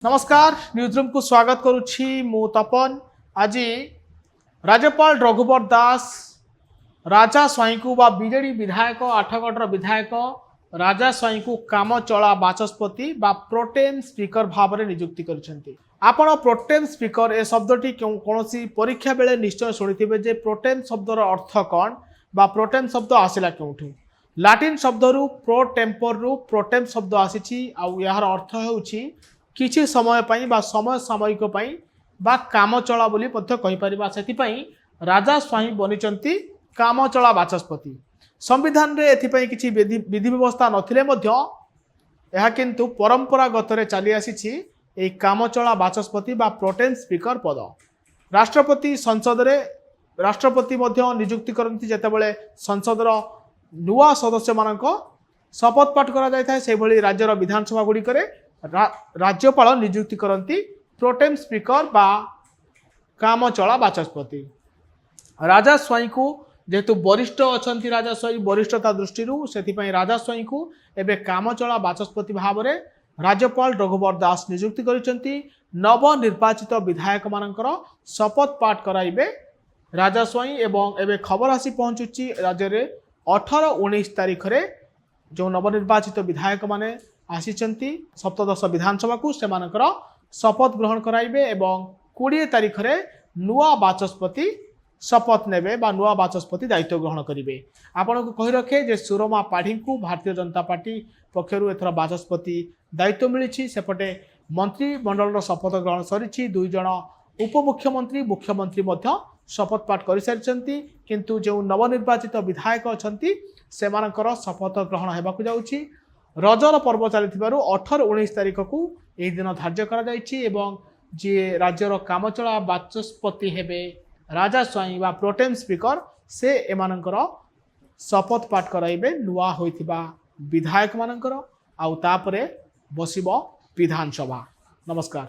नमस्कार न्यूजरूम को स्वागत करुछि मु तपन। आज राज्यपाल रघुवर दास राजा स्वाई को बा बीजेडी विधायक आठगढ़ विधायक राजा स्वाई को काम चला बाचस्पति बा प्रोटेम स्पीकर भाव में नियुक्ति करछन्ती। आपण प्रोटेम स्पीकर ए शब्दटी कौन परीक्षा बेले निश्चय शुणिथिबे जे प्रोटेम शब्दर अर्थ कौन बा प्रोटेम शब्द आसिला केउठु। लाटिन शब्द रु प्रो टेम्पर रु प्रोटेम शब्द आसीछि आ यार अर्थ हेउछि किछि समय पई बा समय सामयिक पई बा काम चला बोली पथ्य कहि परिबा। सेतिपई राजा स्वाई बनिचंती काम चला बाचस्पति। संविधान रे एथिपई किछि विधि व्यवस्था नथिले मध्य यह किंतु परंपरागत रे चली आसीछि ए काम चला बाचस्पति बा प्रोटेम स्पीकर पद। राष्ट्रपति संसद रे राष्ट्रपति मध्य नियुक्ति करंती जेतेबेले संसद रो नुवा सदस्य मानक शपथ पाठ करा जाय थाए। से भली राज्यर विधानसभा गुडी करे राज्यपाल नियुक्ति करती प्रोटेम स्पीकर बा काम चला बाचस्पति। राजा स्वाई को जेहेतु वरिष्ठ अच्छा राजा स्वाई वरिष्ठता दृष्टि से राजा स्वाई को एबे काम चला बाचस्पति भाव में राज्यपाल रघुवर दास नियुक्ति करछंती। नवनिर्वाचित विधायक मानकर शपथ पाठ कराइबे राजा स्वाई। एवं एबे खबर आसी पहुंचुची राज्य रे 18-19 तारीख रे जो नवनिर्वाचित विधायक माने आसीचंती सप्तदश विधानसभा को सेमानकर शपथ ग्रहण कराइबे एवं 20 तारीख रे नुआ बाचस्पति शपथ नेबे बा नुआ बाचस्पति दायित्व ग्रहण करिवे। आपण को कहि रखे जे सुरमा पाढ़ी को भारतीय जनता पार्टी पक्षरु एथरा बाचस्पति दायित्व मिलिछि। सेपटे मंत्री मंडल रो शपथ ग्रहण सरिछि। 2 जण उपमुख्यमंत्री मुख्यमंत्री मध्य शपथ पाठ करि सारिछंती। किंतु जो नवनिर्वाचित विधायक अछंती सेमानकर शपथ ग्रहण हेबाकु जाउछि। रजर पर्व चली 18-19 तारीख को यह दिन धार्य कर जी राज्यर कामचला बाचस्पति हेबे राजा स्वाई बा प्रोटेम स्पीकर से एमानकर शपथ पाठ कराइबे नुआ होइथिबा विधायक मानकर आउ तापरे बसिबो विधानसभा। नमस्कार।